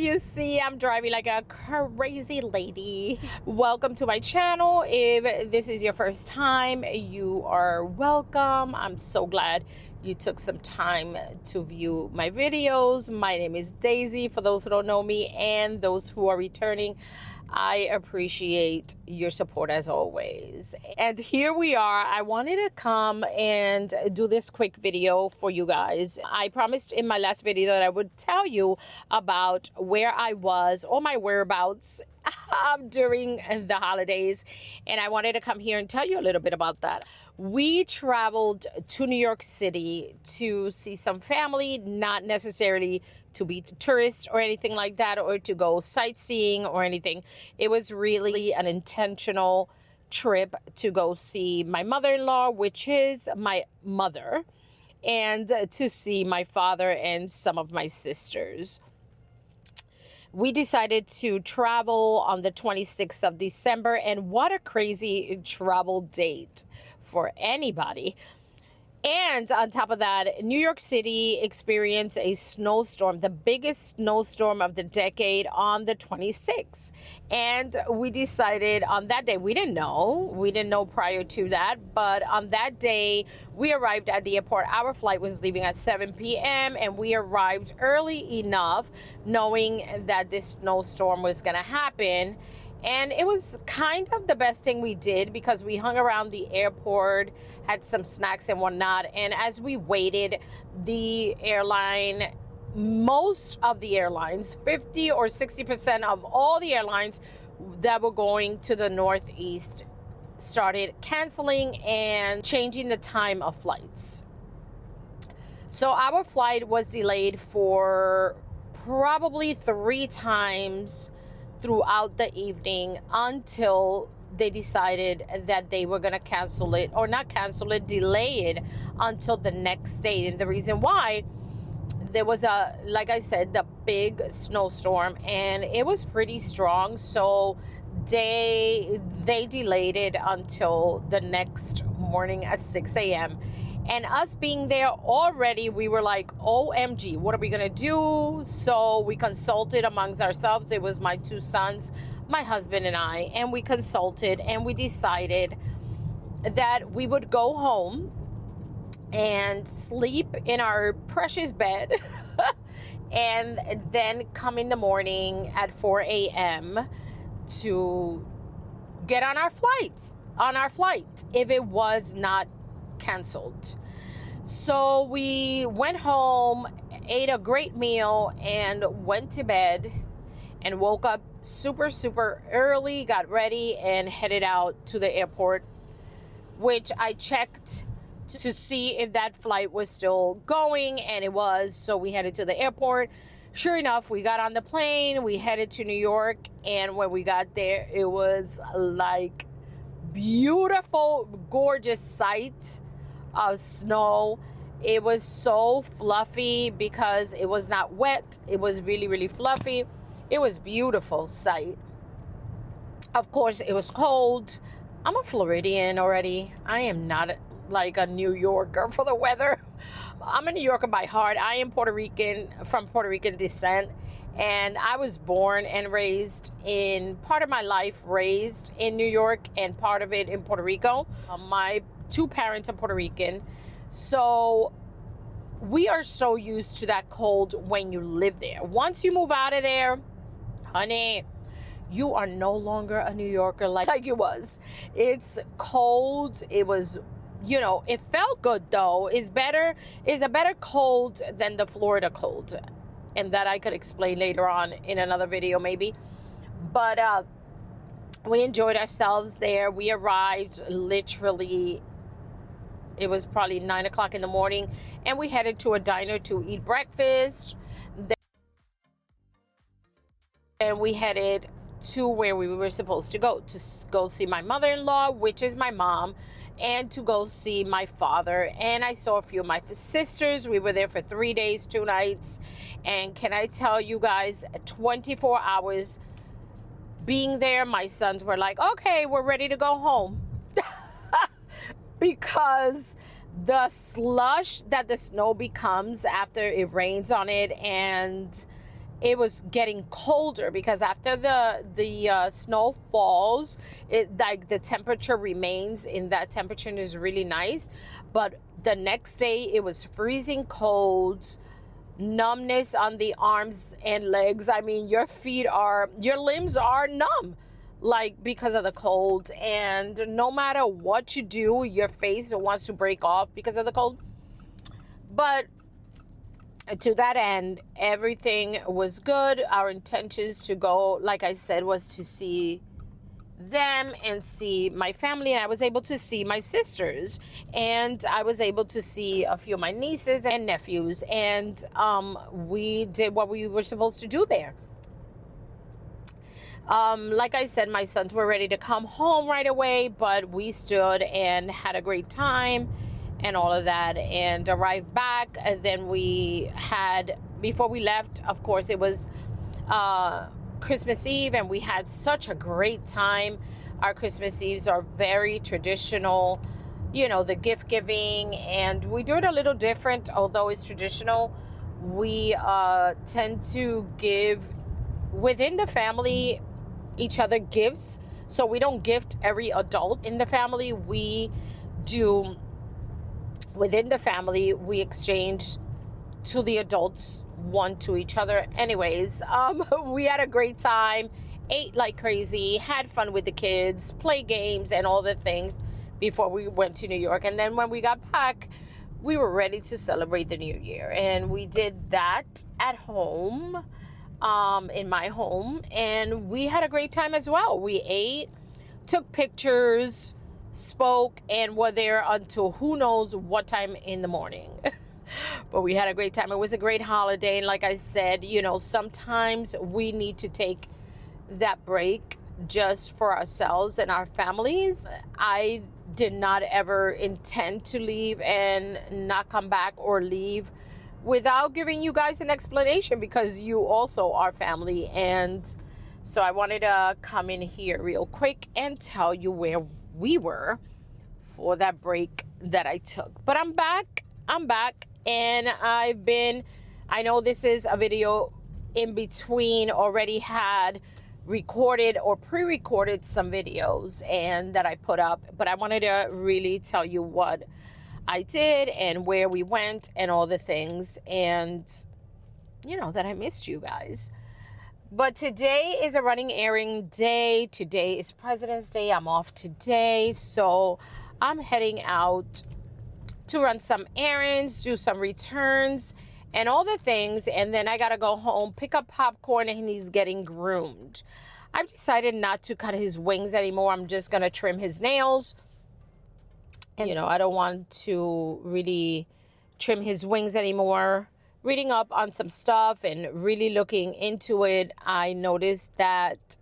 you see, I'm driving like a crazy lady. Welcome to my channel. If this is your first time, you are welcome. I'm so glad you took some time to view my videos. My name is Daisy, for those who don't know me, and those who are returning. I appreciate your support as always. And here we are. I wanted to come and do this quick video for you guys. I promised in my last video that I would tell you about where I was or my whereabouts during the holidays. And I wanted to come here and tell you a little bit about that. We traveled to New York City to see some family, not necessarily to be tourists or anything like that, or to go sightseeing or anything. It was really an intentional trip to go see my mother-in-law, which is my mother, and to see my father and some of my sisters. We decided to travel on the 26th of December, and what a crazy travel date for anybody. And on top of that, New York City experienced a snowstorm, the biggest snowstorm of the decade, on the 26th. And we decided on that day, we didn't know prior to that, but on that day, we arrived at the airport. Our flight was leaving at 7 p.m. and we arrived early enough knowing that this snowstorm was going to happen. And it was kind of the best thing we did because we hung around the airport, had some snacks and whatnot. And as we waited, the airline, most of the airlines, 50 or 60% of all the airlines that were going to the Northeast started canceling and changing the time of flights. So our flight was delayed for probably 3 times throughout the evening until they decided that they were going to cancel it, or not cancel it, delay it until the next day. And the reason why, there was like I said, the big snowstorm, and it was pretty strong. So they delayed it until the next morning at 6 a.m. And us being there already, we were like, OMG, what are we going to do? So we consulted amongst ourselves. It was my 2 sons, my husband and I, and we consulted and we decided that we would go home and sleep in our precious bed and then come in the morning at 4 a.m. to get on our flight if it was not canceled. So we went home, ate a great meal, and went to bed and woke up super early, got ready, and headed out to the airport, which I checked to see if that flight was still going, and it was. So we headed to the airport. Sure enough, we got on the plane, we headed to New York, and when we got there, it was like beautiful, gorgeous sight of snow. It was so fluffy because it was not wet. It was really fluffy. It was beautiful sight. Of course, it was cold. I'm a Floridian already. I am not like a New Yorker for the weather. I'm a New Yorker by heart. I am Puerto Rican, from Puerto Rican descent. And I was born and raised in, part of my life raised in New York and part of it in Puerto Rico. My 2 parents are Puerto Rican. So we are so used to that cold when you live there. Once you move out of there, honey, you are no longer a New Yorker like you was. It's cold. It was, you know, it felt good though. It's a better cold than the Florida cold. And that I could explain later on in another video maybe. But we enjoyed ourselves there. We arrived literally, it was probably 9 o'clock in the morning, and we headed to a diner to eat breakfast. Then we headed to where we were supposed to go see my mother-in-law, which is my mom, and to go see my father. And I saw a few of my sisters. We were there for 3 days, 2 nights. And can I tell you guys, 24 hours being there, my sons were like, okay, we're ready to go home. Because the slush that the snow becomes after it rains on it, and it was getting colder, because after the snow falls, it like the temperature remains in that temperature and is really nice. But the next day it was freezing cold, numbness on the arms and legs. I mean, your limbs are numb, like, because of the cold. And no matter what you do, your face wants to break off because of the cold. But to that end, everything was good. Our intentions to go, like I said, was to see them and see my family. And I was able to see my sisters, and I was able to see a few of my nieces and nephews. And we did what we were supposed to do there. Like I said, my sons were ready to come home right away, but we stood and had a great time and all of that, and arrived back. And then we had, before we left, of course, it was Christmas Eve, and we had such a great time. Our Christmas Eves are very traditional, you know, the gift giving, and we do it a little different. Although it's traditional, we tend to give within the family each other gifts. So we don't gift every adult in the family. We do, within the family, we exchange to the adults, one to each other. Anyways, we had a great time, ate like crazy, had fun with the kids, play games and all the things before we went to New York. And then when we got back, we were ready to celebrate the New Year. And we did that at home, in my home. And we had a great time as well. We ate, took pictures, spoke, and were there until who knows what time in the morning. But we had a great time. It was a great holiday. And like I said, you know, sometimes we need to take that break just for ourselves and our families. I did not ever intend to leave and not come back, or leave without giving you guys an explanation, because you also are family. And so I wanted to come in here real quick and tell you where we were for that break that I took. But I'm back, and I know this is a video in between, already had recorded or pre-recorded some videos and that I put up, but I wanted to really tell you what I did and where we went and all the things, and you know that I missed you guys. But today is a running errand day. Today is President's Day. I'm off today, so I'm heading out to run some errands, do some returns and all the things, and then I gotta go home, pick up popcorn, and he's getting groomed. I've decided not to cut his wings anymore. I'm just gonna trim his nails. And, you know, I don't want to really trim his wings anymore. Reading up on some stuff and really looking into it, I noticed that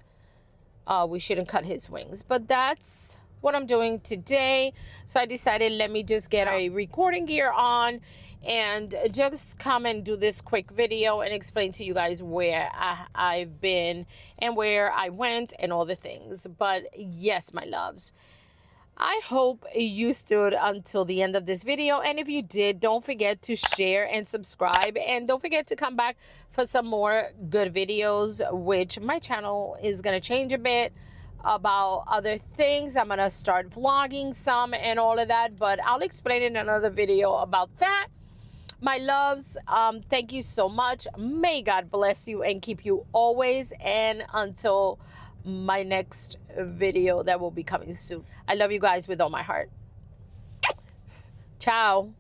we shouldn't cut his wings. But that's what I'm doing today. So I decided, let me just get a recording gear on and just come and do this quick video and explain to you guys where I've been and where I went and all the things. But yes, my loves, I hope you stood until the end of this video, and if you did, don't forget to share and subscribe, and don't forget to come back for some more good videos, which my channel is going to change a bit about other things. I'm going to start vlogging some and all of that, but I'll explain in another video about that. My loves, thank you so much. May God bless you and keep you always, and until my next video that will be coming soon. I love you guys with all my heart. Ciao.